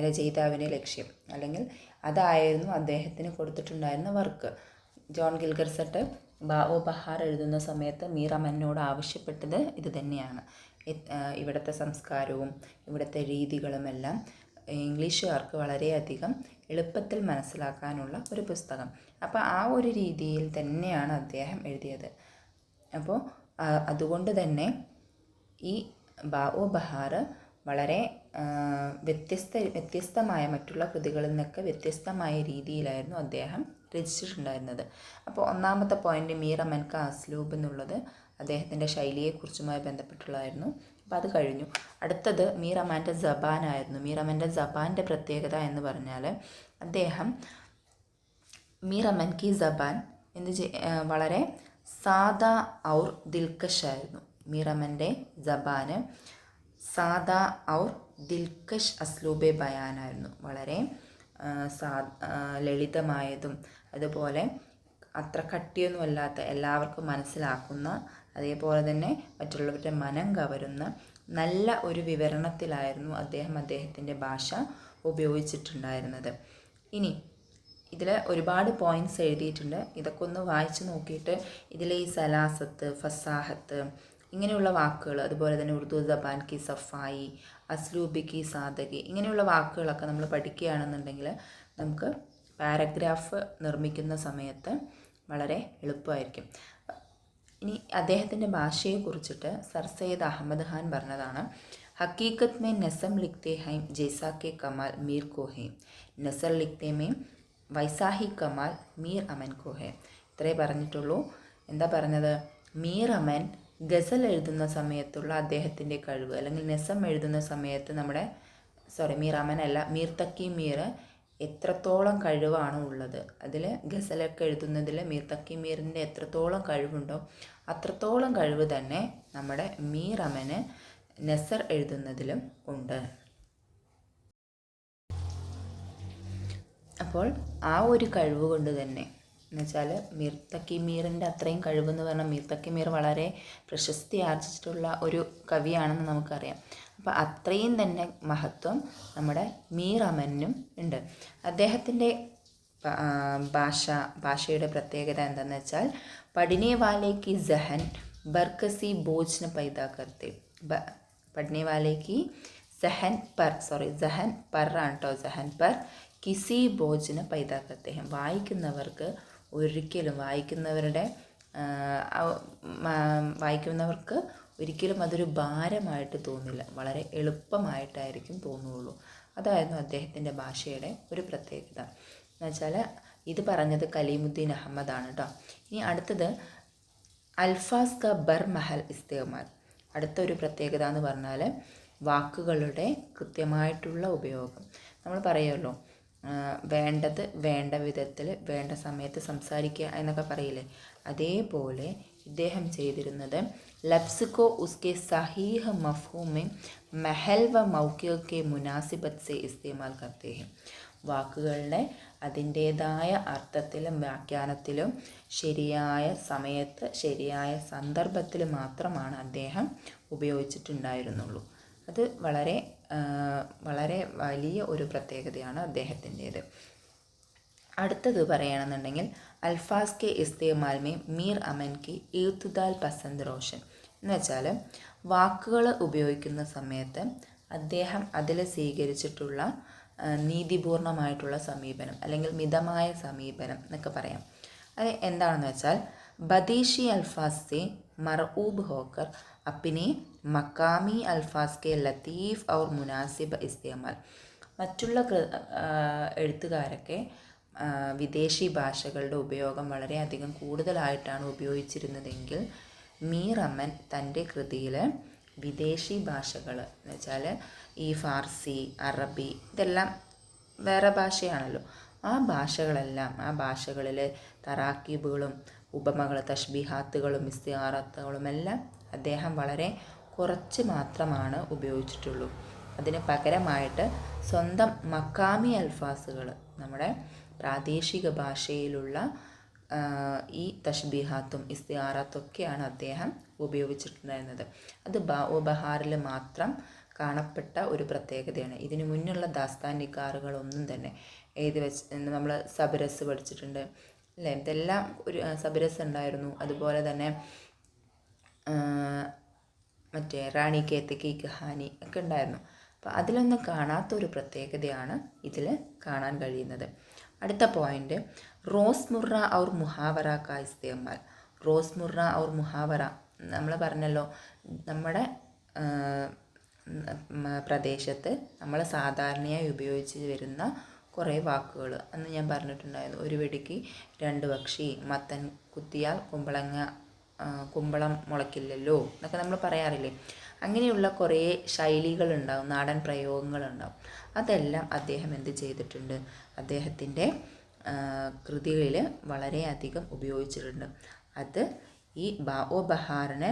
A: രചയിതാവിൻ്റെ ലക്ഷ്യം, അല്ലെങ്കിൽ അതായിരുന്നു അദ്ദേഹത്തിന് കൊടുത്തിട്ടുണ്ടായിരുന്ന വർക്ക്. ജോൺ ഗിൽഗർ ബാവോ ബഹാർ എഴുതുന്ന സമയത്ത് മീർ അമനോട് ആവശ്യപ്പെട്ടത് ഇത് തന്നെയാണ്. ഇവിടുത്തെ സംസ്കാരവും ഇവിടുത്തെ രീതികളുമെല്ലാം ഇംഗ്ലീഷുകാർക്ക് വളരെയധികം എളുപ്പത്തിൽ മനസ്സിലാക്കാനുള്ള ഒരു പുസ്തകം. അപ്പോൾ ആ ഒരു രീതിയിൽ തന്നെയാണ് അദ്ദേഹം എഴുതിയത്. അപ്പോൾ അതുകൊണ്ട് ഈ ബാവോ ബഹാർ വളരെ വ്യത്യസ്തമായ മറ്റുള്ള കൃതികളിൽ നിന്നൊക്കെ വ്യത്യസ്തമായ രീതിയിലായിരുന്നു അദ്ദേഹം രചിച്ചിട്ടുണ്ടായിരുന്നത്. അപ്പോൾ ഒന്നാമത്തെ പോയിന്റ് മീർ അമൻ കാ അസ്ലൂബ് എന്നുള്ളത് അദ്ദേഹത്തിൻ്റെ ശൈലിയെക്കുറിച്ചുമായി ബന്ധപ്പെട്ടുള്ളതായിരുന്നു. അപ്പോൾ അത് കഴിഞ്ഞു. അടുത്തത് മീർ അമാൻ്റെ ജബാനായിരുന്നു. മീർ അമൻ്റെ ജബാൻ്റെ പ്രത്യേകത എന്ന് പറഞ്ഞാൽ മീർ അമൻ കി ജബാൻ വളരെ സാദാ ഔർ ദിൽക്കഷ് ആയിരുന്നു. മീർ അമൻ്റെ ജബാന് സാദാ ഔർ ദിൽക്കഷ് അസ്ലൂബെ ബയാനായിരുന്നു. വളരെ ലളിതമായതും അതുപോലെ അത്ര കട്ടിയൊന്നുമല്ലാത്ത, എല്ലാവർക്കും മനസ്സിലാക്കുന്ന, അതേപോലെ തന്നെ മറ്റുള്ളവരുടെ മനം കവരുന്ന നല്ല ഒരു വിവരണത്തിലായിരുന്നു അദ്ദേഹത്തിൻ്റെ ഭാഷ ഉപയോഗിച്ചിട്ടുണ്ടായിരുന്നത്. ഇനി ഇതിൽ ഒരുപാട് പോയിൻറ്റ്സ് എഴുതിയിട്ടുണ്ട്. ഇതൊക്കെ ഒന്ന് വായിച്ച് നോക്കിയിട്ട് ഇതിലെ ഈ സലാസത്ത്, ഫസാഹത്ത് ഇങ്ങനെയുള്ള വാക്കുകൾ, അതുപോലെ തന്നെ ഉറുദു ജബാൻ കി സഫായി, അസ്ലൂബി കി സാദഗി ഇങ്ങനെയുള്ള വാക്കുകളൊക്കെ നമ്മൾ പഠിക്കുകയാണെന്നുണ്ടെങ്കിൽ നമുക്ക് പാരഗ്രാഫ് നിർമ്മിക്കുന്ന സമയത്ത് വളരെ എളുപ്പമായിരിക്കും. ഇനി അദ്ദേഹത്തിൻ്റെ ഭാഷയെക്കുറിച്ചിട്ട് സർ സയ്യിദ് അഹമ്മദ് ഖാൻ പറഞ്ഞതാണ്, ഹക്കീക്കത്ത് may നസം ലിഖ്തേ Haim ജൈസാ K Kamal Mir കോ ഹൈ, നസർ ലിഖ്തേ മേ വൈസാഹി കമാൽ മീർ അമൻ കോ ഹൈ. ഇത്രേ പറഞ്ഞിട്ടുള്ളൂ. എന്താ പറഞ്ഞത്? മീർ അമൻ ഗസൽ എഴുതുന്ന സമയത്തുള്ള അദ്ദേഹത്തിൻ്റെ കഴിവ്, അല്ലെങ്കിൽ നെസം എഴുതുന്ന സമയത്ത് മീർ അമൻ അല്ല, മീർ തക്കി മീർ എത്രത്തോളം കഴിവാണ് ഉള്ളത്, അതിൽ ഗസലൊക്കെ എഴുതുന്നതിൽ മീർ തക്കി മീറിൻ്റെ എത്രത്തോളം കഴിവുണ്ടോ അത്രത്തോളം കഴിവ് തന്നെ നമ്മുടെ മീർ അമന് നെസർ എഴുതുന്നതിലും ഉണ്ട്. അപ്പോൾ ആ ഒരു കഴിവ് കൊണ്ട് തന്നെ എന്നുവെച്ചാൽ മീർ തക്കി മീറിൻ്റെ അത്രയും കഴിവെന്ന് പറഞ്ഞാൽ മീർ തക്കി മീർ വളരെ പ്രശസ്തി ആർജിച്ചിട്ടുള്ള ഒരു കവിയാണെന്ന് നമുക്കറിയാം. അപ്പോൾ അത്രയും തന്നെ മഹത്വം നമ്മുടെ മീർ അമനും ഉണ്ട്. അദ്ദേഹത്തിൻ്റെ ഭാഷയുടെ പ്രത്യേകത എന്താണെന്ന് വെച്ചാൽ പഠിനെ വാലേക്ക് ജഹൻ ബർക്കസി ബോജ്ന പൈദാ കർത്തെ, പഠിനെ വാലേക്ക് ജഹൻ പർ കിസി ബോജ്ന പൈദാ കർത്തെ ഹെ, വായിക്കുന്നവർക്ക് ഒരിക്കലും അതൊരു ഭാരമായിട്ട് തോന്നില്ല, വളരെ എളുപ്പമായിട്ടായിരിക്കും തോന്നുകയുള്ളൂ. അതായിരുന്നു അദ്ദേഹത്തിൻ്റെ ഭാഷയുടെ ഒരു പ്രത്യേകത. എന്നുവെച്ചാൽ ഇത് പറഞ്ഞത് കലീമുദ്ദീൻ അഹമ്മദാണ് കേട്ടോ. ഇനി അടുത്തത് അൽഫാസ് ക ബർ മഹൽ ഇസ്തേമാൽ. അടുത്തൊരു പ്രത്യേകത എന്ന് പറഞ്ഞാൽ വാക്കുകളുടെ കൃത്യമായിട്ടുള്ള ഉപയോഗം. നമ്മൾ പറയുമല്ലോ, വേണ്ടത് വേണ്ട വിധത്തിൽ വേണ്ട സമയത്ത് സംസാരിക്കുക എന്നൊക്കെ പറയില്ലേ, അതേപോലെ ഇദ്ദേഹം ചെയ്തിരുന്നത് ലഫ്സ് കോ ഉസ്കെ സഹീഹ് മഫ്ഹൂം में महल व मौके के मुनासिबत से इस्तेमाल करते हैं. വാക്കുകളുടെ അതിൻ്റേതായ അർത്ഥത്തിലും വ്യാഖ്യാനത്തിലും ശരിയായ സമയത്ത് ശരിയായ സന്ദർഭത്തിൽ മാത്രമാണ് അദ്ദേഹം ഉപയോഗിച്ചിട്ടുണ്ടായിരുന്നുള്ളൂ. അത് വളരെ വളരെ വലിയ ഒരു പ്രത്യേകതയാണ് അദ്ദേഹത്തിൻ്റേത്. അടുത്തത് പറയുകയാണെന്നുണ്ടെങ്കിൽ അൽഫാസ് കെ ഇസ്തേമാൽ മേ മീർ അമൻ കി ഇർതുദാൽ പസന്ത് റോഷൻ എന്ന് വെച്ചാൽ വാക്കുകൾ ഉപയോഗിക്കുന്ന സമയത്ത് അദ്ദേഹം അതിൽ സ്വീകരിച്ചിട്ടുള്ള നീതിപൂർണമായിട്ടുള്ള സമീപനം, അല്ലെങ്കിൽ മിതമായ സമീപനം എന്നൊക്കെ പറയാം. അത് എന്താണെന്ന് വെച്ചാൽ ബദീഷി അൽഫാസ് സെ മർഊബ് ഹോക്കർ അപ്പിനെ മക്കാമി അൽഫാസ് കെ ലത്തീഫ് ഔർ മുനാസിബ് ഇസ്തേമാൽ. മറ്റുള്ള എഴുത്തുകാരൊക്കെ വിദേശി ഭാഷകളുടെ ഉപയോഗം വളരെയധികം കൂടുതലായിട്ടാണ് ഉപയോഗിച്ചിരുന്നതെങ്കിൽ മീർ അമൻ തൻ്റെ കൃതിയിൽ വിദേശി ഭാഷകൾ എന്ന് വെച്ചാൽ ഈ ഫാർസി, അറബി ഇതെല്ലാം വേറെ ഭാഷയാണല്ലോ, ആ ഭാഷകളിൽ തറാക്കീബുകളും ഉപമകൾ, തഷ്ബീഹാത്തുകളും ഇസ്തിആറാത്തുകളും എല്ലാം അദ്ദേഹം വളരെ കുറച്ച് മാത്രമാണ് ഉപയോഗിച്ചിട്ടുള്ളൂ. അതിന് പകരമായിട്ട് സ്വന്തം മക്കാമി അൽഫാസുകൾ, നമ്മുടെ പ്രാദേശിക ഭാഷയിലുള്ള ഈ തഷ്ബീഹാത്തും ഇസ്തിആറാത്തും ഒക്കെയാണ് അദ്ദേഹം ഉപയോഗിച്ചിട്ടുണ്ടായിരുന്നത്. അത് ബാ ബഹാറിൽ മാത്രം കാണപ്പെട്ട ഒരു പ്രത്യേകതയാണ്. ഇതിനു മുന്നുള്ള ദാസ്താനിക്കാറുകളൊന്നും തന്നെ എഴുതി വെച്ച് നമ്മൾ സബരസ് പഠിച്ചിട്ടുണ്ട് അല്ലേ, ഇതെല്ലാം ഒരു സബരസ് ഉണ്ടായിരുന്നു. അതുപോലെ തന്നെ മറ്റേ റാണി കേത്തക്കി കഹാനി ഒക്കെ ഉണ്ടായിരുന്നു. അപ്പോൾ അതിലൊന്നും കാണാത്തൊരു പ്രത്യേകതയാണ് ഇതിൽ കാണാൻ കഴിയുന്നത്. അടുത്ത പോയിന്റ്, റോസ്മുറ ഔർ മുഹാവറ കാ ഇസ്തേമാൽ. റോസ്മുറ ഔർ മുഹാവറ നമ്മൾ പറഞ്ഞല്ലോ, നമ്മുടെ പ്രദേശത്ത് നമ്മൾ സാധാരണയായി ഉപയോഗിച്ച് വരുന്ന കുറേ വാക്കുകൾ അന്ന് ഞാൻ പറഞ്ഞിട്ടുണ്ടായിരുന്നു. ഒരു വെടിക്ക് രണ്ട് പക്ഷി, മത്തൻ കുത്തിയാൽ കുമ്പളം മുളയ്ക്കില്ലല്ലോ എന്നൊക്കെ നമ്മൾ പറയാറില്ലേ. അങ്ങനെയുള്ള കുറേ ശൈലികളുണ്ടാവും, നാടൻ പ്രയോഗങ്ങളുണ്ടാവും. അതെല്ലാം അദ്ദേഹം എന്ത് ചെയ്തിട്ടുണ്ട്, അദ്ദേഹത്തിൻ്റെ കൃതികളിൽ വളരെയധികം ഉപയോഗിച്ചിട്ടുണ്ട്. അത് ഈ ബാഓ ബഹാറിനെ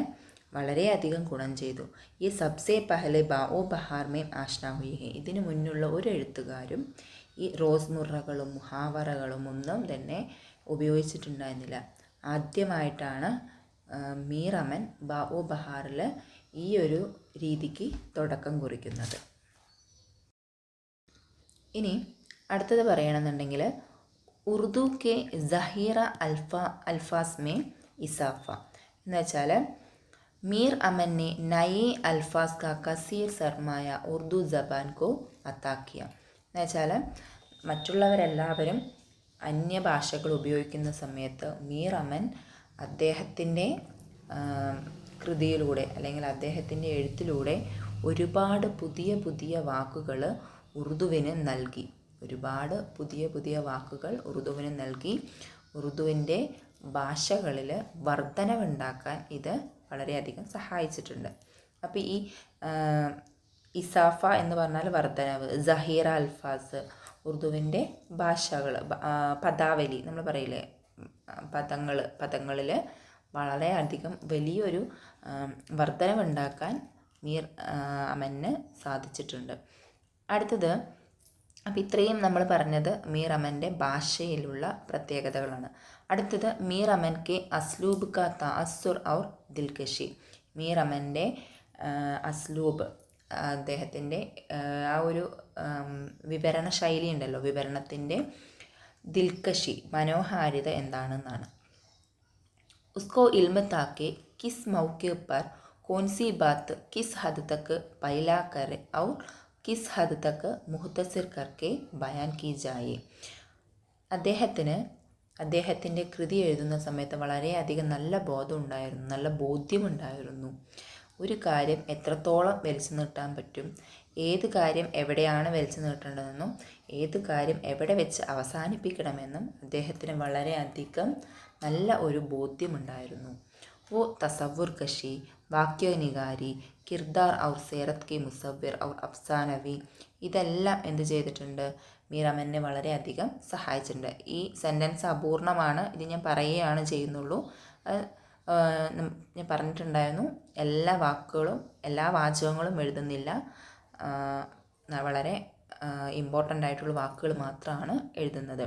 A: വളരെയധികം ഗുണം ചെയ്തു. ഈ സബ്സെ പഹലെ ബാഓ ബഹാർ മേ ആഷ്ന ഹുയി ഹെ. ഇതിനു മുന്നുള്ള ഒരു എഴുത്തുകാരും ഈ റോസ്മുറകളും മുഹാവറകളും ഒന്നും തന്നെ ഉപയോഗിച്ചിട്ടുണ്ടായിരുന്നില്ല. ആദ്യമായിട്ടാണ് മീർ അമൻ ബാഓ ബഹാറിൽ ഈ ഒരു രീതിക്ക് തുടക്കം കുറിക്കുന്നത്. ഇനി അടുത്തത് പറയണമെന്നുണ്ടെങ്കിൽ ഉറുദു കെ സഹീറ അൽഫാസ് മേ ഇസാഫ എന്ന് വെച്ചാൽ മീർ അമൻ ने नए अल्फाज का कसीर सरमाया ഉറുദു ജബാൻ കോ അത്താക്കിയ എന്ന് വെച്ചാൽ മറ്റുള്ളവരെല്ലാവരും അന്യഭാഷകൾ ഉപയോഗിക്കുന്ന സമയത്ത് മീർ അമൻ അദ്ദേഹത്തിൻ്റെ കൃതിയിലൂടെ അല്ലെങ്കിൽ അദ്ദേഹത്തിൻ്റെ എഴുത്തിലൂടെ ഒരുപാട് പുതിയ പുതിയ വാക്കുകൾ ഉറുദുവിന് നൽകി. ഒരുപാട് പുതിയ പുതിയ വാക്കുകൾ ഉറുദുവിന് നൽകി. ഉറുദുവിൻ്റെ ഭാഷകളിൽ വർധനവുണ്ടാക്കാൻ ഇത് വളരെയധികം സഹായിച്ചിട്ടുണ്ട്. അപ്പോൾ ഈ ഇസാഫ എന്ന് പറഞ്ഞാൽ വർധനവ്, സഹീറ അൽഫാസ് ഉറുദുവിൻ്റെ ഭാഷകൾ, പദാവലി നമ്മൾ പറയില്ലേ, പദങ്ങളിൽ വളരെയധികം വലിയൊരു വർധനവുണ്ടാക്കാൻ മീർ അമന് സാധിച്ചിട്ടുണ്ട്. അടുത്തത്, അപ്പോൾ ഇത്രയും നമ്മൾ പറഞ്ഞത് മീർ അമൻ്റെ ഭാഷയിലുള്ള പ്രത്യേകതകളാണ്. അടുത്തത് മീർ അമൻ കെ അസ്ലൂബ് കാ തഅസ്സുർ ഔർ ദിൽകഷി. മീർ അമൻ്റെ അസ്ലൂബ്, അദ്ദേഹത്തിൻ്റെ ആ ഒരു വിവരണ ശൈലി ഉണ്ടല്ലോ, വിവരണത്തിൻ്റെ ദിൽകഷി, മനോഹാരിത എന്താണെന്നാണ്. उसको इल्म था कि किस मौके पर कौन सी बात किस हद तक फैला कर और किस हद तक मुख्तसर करके बयान की जाए. അദ്ദേഹത്തിൻ്റെ കൃതി എഴുതുന്ന സമയത്ത് വളരെയധികം നല്ല ബോധമുണ്ടായിരുന്നു, നല്ല ബോധ്യമുണ്ടായിരുന്നു. ഒരു കാര്യം എത്രത്തോളം വലിച്ചു നീട്ടാൻ പറ്റും, ഏത് കാര്യം എവിടെയാണ് വലിച്ചു നീട്ടേണ്ടതെന്നും ഏത് കാര്യം എവിടെ വെച്ച് അവസാനിപ്പിക്കണമെന്നും അദ്ദേഹത്തിന് വളരെയധികം നല്ല ഒരു ബോധ്യമുണ്ടായിരുന്നു. वो तसव्वुर कशी, वाक्य निगारी, किरदार और सेरत के मुसव्विर और अफसानवी, ഇതെല്ലാം എന്ത് ചെയ്തിട്ടുണ്ട്, മീർ അമനെ വളരെയധികം സഹായിച്ചിട്ടുണ്ട്. ഈ സെൻറ്റൻസ് അപൂർണമാണ്, ഇത് ഞാൻ പറയുകയാണ് ചെയ്യുന്നുള്ളൂ. ഞാൻ പറഞ്ഞിട്ടുണ്ടായിരുന്നു എല്ലാ വാക്കുകളും എല്ലാ വാചകങ്ങളും എഴുതുന്നില്ല, വളരെ ഇമ്പോർട്ടൻ്റ് ആയിട്ടുള്ള വാക്കുകൾ മാത്രമാണ് എഴുതുന്നത്.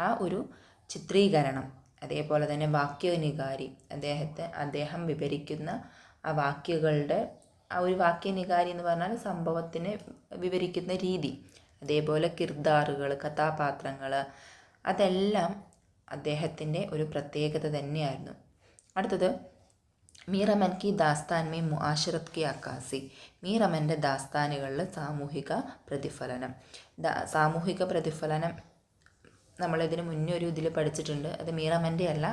A: ആ ഒരു ചിത്രീകരണം, അതേപോലെ തന്നെ വാക്യനികാരി, അദ്ദേഹം വിവരിക്കുന്ന ആ വാക്യങ്ങളുടെ ആ ഒരു വാക്യനികാരി എന്ന് പറഞ്ഞാൽ സംഭവത്തിനെ വിവരിക്കുന്ന രീതി, അതേപോലെ കിർദാറുകൾ, കഥാപാത്രങ്ങൾ, അതെല്ലാം അദ്ദേഹത്തിൻ്റെ ഒരു പ്രത്യേകത തന്നെയായിരുന്നു. അടുത്തത് മീർ അമൻ കി ദാസ്താൻ മേ മുആശറത്ത് കി അക്കാസി. മീർ അമൻ്റെ ദാസ്താനുകളിൽ സാമൂഹിക പ്രതിഫലനം. സാമൂഹിക പ്രതിഫലനം നമ്മളിതിന് മുന്നേ ഒരു ഇതിൽ പഠിച്ചിട്ടുണ്ട്. അത് മീർ അമൻ്റെ അല്ല,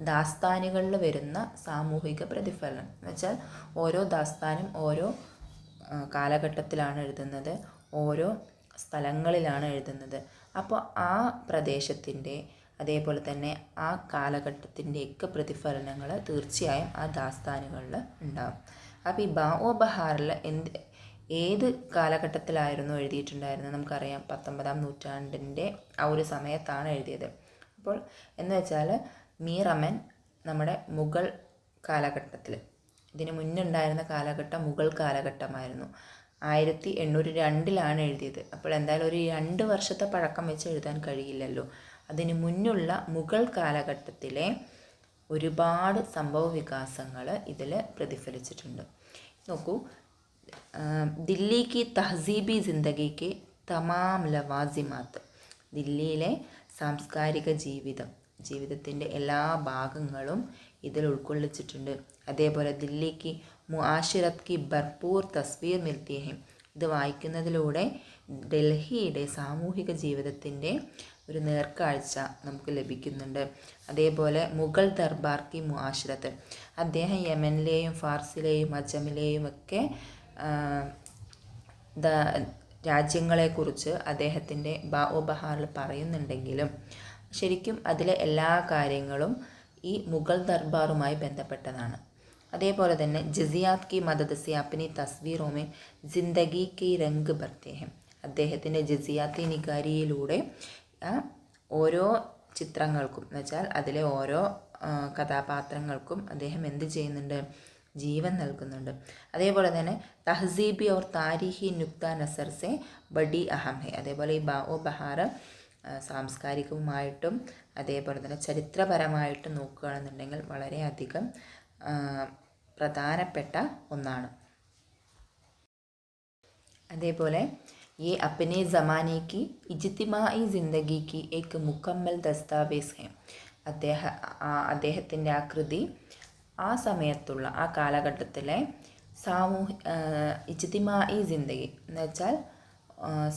A: ദാസ്താനുകളിൽ വരുന്ന സാമൂഹിക പ്രതിഫലനം എന്ന് വെച്ചാൽ ഓരോ ദാസ്താനും ഓരോ കാലഘട്ടത്തിലാണ് എഴുതുന്നത്, ഓരോ സ്ഥലങ്ങളിലാണ് എഴുതുന്നത്. അപ്പോൾ ആ പ്രദേശത്തിൻ്റെ അതേപോലെ തന്നെ ആ കാലഘട്ടത്തിൻ്റെയൊക്കെ പ്രതിഫലനങ്ങൾ തീർച്ചയായും ആ ദാസ്താനുകളിൽ ഉണ്ടാകും. അപ്പോൾ ഈ ബാഓ ബഹാറിൽ ഏത് കാലഘട്ടത്തിലായിരുന്നു എഴുതിയിട്ടുണ്ടായിരുന്നത് നമുക്കറിയാം, 19-ാം നൂറ്റാണ്ടിൻ്റെ ആ ഒരു സമയത്താണ് എഴുതിയത്. അപ്പോൾ എന്ന് വെച്ചാൽ മീർ അമൻ നമ്മുടെ മുഗൾ കാലഘട്ടത്തിൽ, ഇതിന് മുന്നുണ്ടായിരുന്ന കാലഘട്ടം മുഗൾ കാലഘട്ടമായിരുന്നു. 1802 എഴുതിയത്. അപ്പോൾ എന്തായാലും ഒരു 2 വർഷത്തെ പഴക്കം വെച്ച് എഴുതാൻ കഴിയില്ലല്ലോ. അതിന് മുന്നുള്ള മുഗൾ കാലഘട്ടത്തിലെ ഒരുപാട് സംഭവ വികാസങ്ങൾ ഇതിൽ പ്രതിഫലിച്ചിട്ടുണ്ട്. നോക്കൂ, ദില്ലി കി തഹസീബി ജിന്ദഗിക്ക് തമാം ലവാസിമാത്ത്, ദില്ലിയിലെ സാംസ്കാരിക ജീവിതത്തിൻ്റെ എല്ലാ ഭാഗങ്ങളും ഇതിൽ ഉൾക്കൊള്ളിച്ചിട്ടുണ്ട്. അതേപോലെ ദില്ലിക്ക് മുആശിറത്ത് കി ഭർപൂർ തസ്വീർ മിൽത്തി ഹെ, ഇത് വായിക്കുന്നതിലൂടെ ഡൽഹിയുടെ സാമൂഹിക ജീവിതത്തിൻ്റെ ഒരു നേർക്കാഴ്ച നമുക്ക് ലഭിക്കുന്നുണ്ട്. അതേപോലെ മുഗൾ ദർബാർ കി മുആശിറത്ത്, അദ്ദേഹം യമനിലെയും ഫാർസിലെയും അജമിലെയും ഒക്കെ രാജ്യങ്ങളെക്കുറിച്ച് അദ്ദേഹത്തിൻ്റെ ബഹാറിൽ പറയുന്നുണ്ടെങ്കിലും ശരിക്കും അതിലെ എല്ലാ കാര്യങ്ങളും ഈ മുഗൾ ദർബാറുമായി ബന്ധപ്പെട്ടതാണ്. അതേപോലെ തന്നെ ജസിയാത്ത് കി മദദ് സെ അപ്നി തസ്വീറോ മേ ജിന്ദഗി കി രംഗ് ഭർത്തെ ഹെ, അദ്ദേഹത്തിൻ്റെ ജസിയാത്തി നികാരിയിലൂടെ ഓരോ ചിത്രങ്ങൾക്കും എന്ന് വെച്ചാൽ അതിലെ ഓരോ കഥാപാത്രങ്ങൾക്കും അദ്ദേഹം എന്ത് ചെയ്യുന്നുണ്ട്, ജീവൻ നൽകുന്നുണ്ട്. അതേപോലെ തന്നെ തഹസീബി और താരിഖി നുക്ത നസർ സെ ബഡി അഹം ഹെ, അതേപോലെ ഈ ബഹാർ സാംസ്കാരികവുമായിട്ടും അതേപോലെ തന്നെ ചരിത്രപരമായിട്ടും നോക്കുകയാണെന്നുണ്ടെങ്കിൽ വളരെയധികം പ്രധാനപ്പെട്ട ഒന്നാണ്. അതേപോലെ ये अपने ज़माने की इज्तिमाई ज़िंदगी की एक मुकम्मल दस्तावेज़ है, അദ്ദേഹത്തിൻ്റെ ആ കൃതി ആ സമയത്തുള്ള ആ കാലഘട്ടത്തിലെ ഇജ്തിമാഇ ജിന്ദഗി എന്ന് വെച്ചാൽ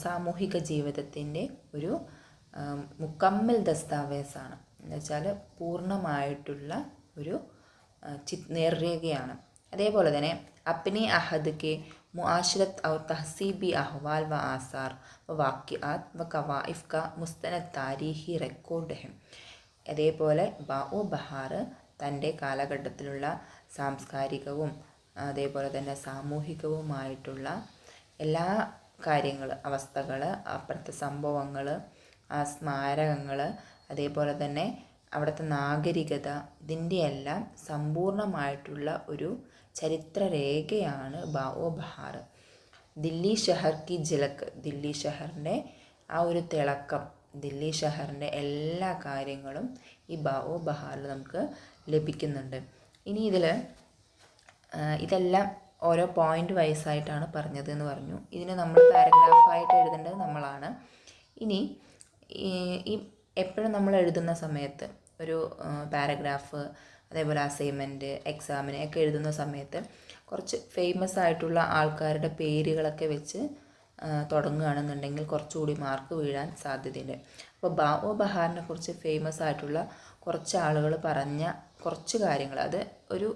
A: സാമൂഹിക ജീവിതത്തിൻ്റെ ഒരു മുക്കമ്മൽ ദസ്താവേസാണ്. എന്ന് വെച്ചാൽ പൂർണ്ണമായിട്ടുള്ള ഒരു നേർരേഖയാണ്. അതേപോലെ തന്നെ അപ്നി അഹദ് കെ മുആശിറത്ത് ഔർ തഹസീബി അഹ്വാൽ വ ആസാർ വ വാക്കിആത്ത് വ കവായിഫ് ക മുസ്തനദ് താരീഖി റെക്കോർഡ് ഹെ, അതേപോലെ ബഹാർ തൻ്റെ കാലഘട്ടത്തിലുള്ള സാംസ്കാരികവും അതേപോലെ തന്നെ സാമൂഹികവുമായിട്ടുള്ള എല്ലാ കാര്യങ്ങൾ, അവസ്ഥകൾ, അപ്പുറത്തെ സംഭവങ്ങൾ, ആ സ്മാരകങ്ങൾ, അതേപോലെ തന്നെ അവിടുത്തെ നാഗരികത, ഇതിൻ്റെ എല്ലാം സമ്പൂർണ്ണമായിട്ടുള്ള ഒരു ചരിത്രരേഖയാണ് ബഹാർ. ദില്ലി ഷഹർ കി ഝലക്, ദില്ലി ഷഹറിൻ്റെ ആ ഒരു തിളക്കം, ദില്ലി ഷഹറിൻ്റെ എല്ലാ കാര്യങ്ങളും ഈ ബഹാറിൽ നമുക്ക് ലഭിക്കുന്നുണ്ട്. ഇനി ഇതെല്ലാം ഓരോ പോയിൻ്റ് വൈസായിട്ടാണ് പറഞ്ഞത് എന്ന് പറഞ്ഞു. ഇതിന് നമ്മൾ പാരഗ്രാഫായിട്ട് എഴുതേണ്ടത് നമ്മളാണ്. ഇനി ഈ എപ്പോഴും നമ്മൾ എഴുതുന്ന സമയത്ത് ഒരു പാരഗ്രാഫ് അതേപോലെ അസൈൻമെൻറ്റ് എക്സാമിന് ഒക്കെ എഴുതുന്ന സമയത്ത് കുറച്ച് ഫേമസ് ആയിട്ടുള്ള ആൾക്കാരുടെ പേരുകളൊക്കെ വെച്ച് തുടങ്ങുകയാണെന്നുണ്ടെങ്കിൽ കുറച്ചുകൂടി മാർക്ക് വീഴാൻ സാധ്യതയുണ്ട്. അപ്പോൾ ബഹാറിനെ കുറിച്ച് ഫേമസ് ആയിട്ടുള്ള കുറച്ച് ആളുകൾ പറഞ്ഞ കുറച്ച് കാര്യങ്ങൾ, അത് ഒരു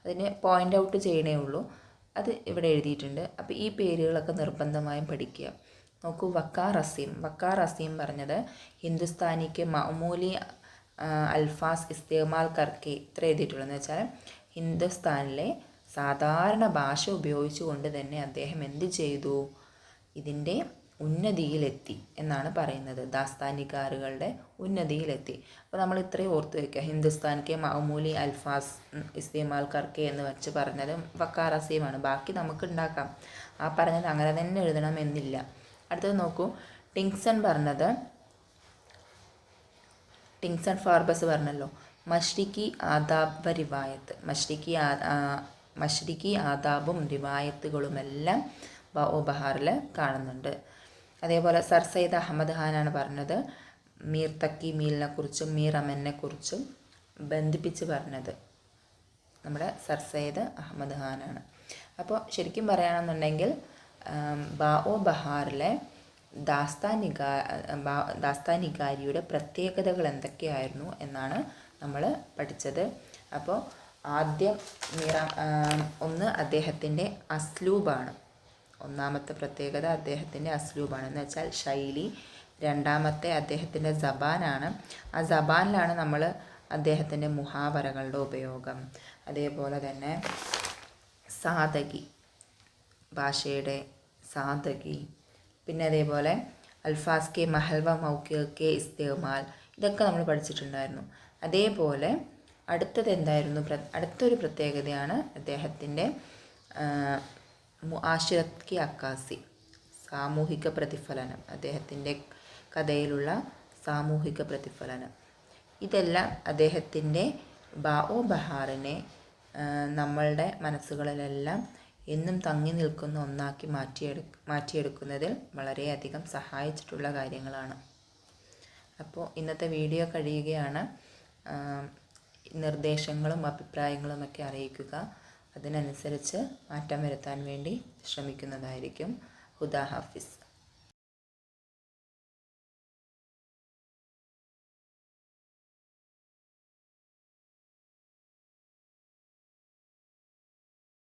A: അതിനെ പോയിൻ്റ് ഔട്ട് ചെയ്യണേ ഉള്ളൂ, അത് ഇവിടെ എഴുതിയിട്ടുണ്ട്. അപ്പോൾ ഈ പേരുകളൊക്കെ നിർബന്ധമായും പഠിക്കുക. നോക്കൂ, വക്കാർ അസീം പറഞ്ഞത് ഹിന്ദുസ്ഥാനിക്ക് മഅമൂലി അൽഫാസ് ഇസ്തേമാൽ കർക്കെ, ഇത്ര എഴുതിയിട്ടുള്ളൂ. എന്ന് വെച്ചാൽ ഹിന്ദുസ്ഥാനിലെ സാധാരണ ഭാഷ ഉപയോഗിച്ചുകൊണ്ട് തന്നെ അദ്ദേഹം എന്ത് ചെയ്തു, ഇതിൻ്റെ ഉന്നതിയിലെത്തി എന്നാണ് പറയുന്നത്. ദാസ്താനിക്കാറുകളുടെ ഉന്നതിയിലെത്തി. അപ്പോൾ നമ്മൾ ഇത്രയും ഓർത്ത് വയ്ക്കുക, ഹിന്ദുസ്ഥാനിക്ക് മഅമൂലി അൽഫാസ് ഇസ്തേമാൽ കർക്കെ എന്ന് വെച്ച് പറഞ്ഞത് വക്കാർ അസീമാണ്. ബാക്കി നമുക്ക് ഉണ്ടാക്കാം, ആ പറഞ്ഞത് അങ്ങനെ തന്നെ എഴുതണം എന്നില്ല. അടുത്തത് നോക്കൂ, ടിങ്സൺ ഫാർബസ് പറഞ്ഞല്ലോ, മഷ്രിഖി ആദാബ് വ റിവായത്ത്, മഷ്രിഖി ആദാബും റിവായത്തുകളുമെല്ലാം ബഹാറിൽ കാണുന്നുണ്ട്. അതേപോലെ സർ സയ്യിദ് അഹമ്മദ് ഖാനാണ് പറഞ്ഞത് മീർ തക്കി മീലിനെ കുറിച്ചും മീർ അമനെ കുറിച്ചും ബന്ധിപ്പിച്ച് പറഞ്ഞത് നമ്മുടെ സർ സയ്യിദ് അഹമ്മദ് ഖാനാണ്. അപ്പോൾ ശരിക്കും പറയുകയാണെന്നുണ്ടെങ്കിൽ ബഹാറിലെ ദാസ്താനികാരിയുടെ പ്രത്യേകതകൾ എന്തൊക്കെയായിരുന്നു എന്നാണ് നമ്മൾ പഠിച്ചത്. അപ്പോൾ ആദ്യം ഒന്ന് അദ്ദേഹത്തിൻ്റെ അസ്ലൂബാണ്. ഒന്നാമത്തെ പ്രത്യേകത അദ്ദേഹത്തിൻ്റെ അസ്ലൂബാണ്, എന്ന് വെച്ചാൽ ശൈലി. രണ്ടാമത്തെ അദ്ദേഹത്തിൻ്റെ ജബാനാണ്. ആ ജബാനിലാണ് നമ്മൾ അദ്ദേഹത്തിൻ്റെ മുഹാവറകളുടെ ഉപയോഗം. അതേപോലെ തന്നെ സാദഗി, ഭാഷയുടെ സാദഗി. പിന്നെ അതേപോലെ അൽഫാസ് കെ മഹൽവ മൗഖിഖ് ഇസ്തേമാൽ, ഇതൊക്കെ നമ്മൾ പഠിച്ചിട്ടുണ്ടായിരുന്നു. അതേപോലെ അടുത്തൊരു പ്രത്യേകതയാണ് അദ്ദേഹത്തിൻ്റെ മുആശിറത്ത് കി അക്കാസി, സാമൂഹിക പ്രതിഫലനം, അദ്ദേഹത്തിൻ്റെ കഥയിലുള്ള സാമൂഹിക പ്രതിഫലനം. ഇതെല്ലാം അദ്ദേഹത്തിൻ്റെ ബാഓ ബഹാറിനെ നമ്മളുടെ മനസ്സുകളിലെല്ലാം എന്നും തങ്ങി നിൽക്കുന്ന ഒന്നാക്കി മാറ്റിയെടുക്കുന്നതിൽ വളരെയധികം സഹായിച്ചിട്ടുള്ള കാര്യങ്ങളാണ്. അപ്പോൾ ഇന്നത്തെ വീഡിയോ കഴിയുകയാണ്. നിർദ്ദേശങ്ങളും അഭിപ്രായങ്ങളുമൊക്കെ അറിയിക്കുക. അതിനനുസരിച്ച് മാറ്റം വരുത്താൻ വേണ്ടി ശ്രമിക്കുന്നതായിരിക്കും. ഹുദാ ഹാഫിസ്.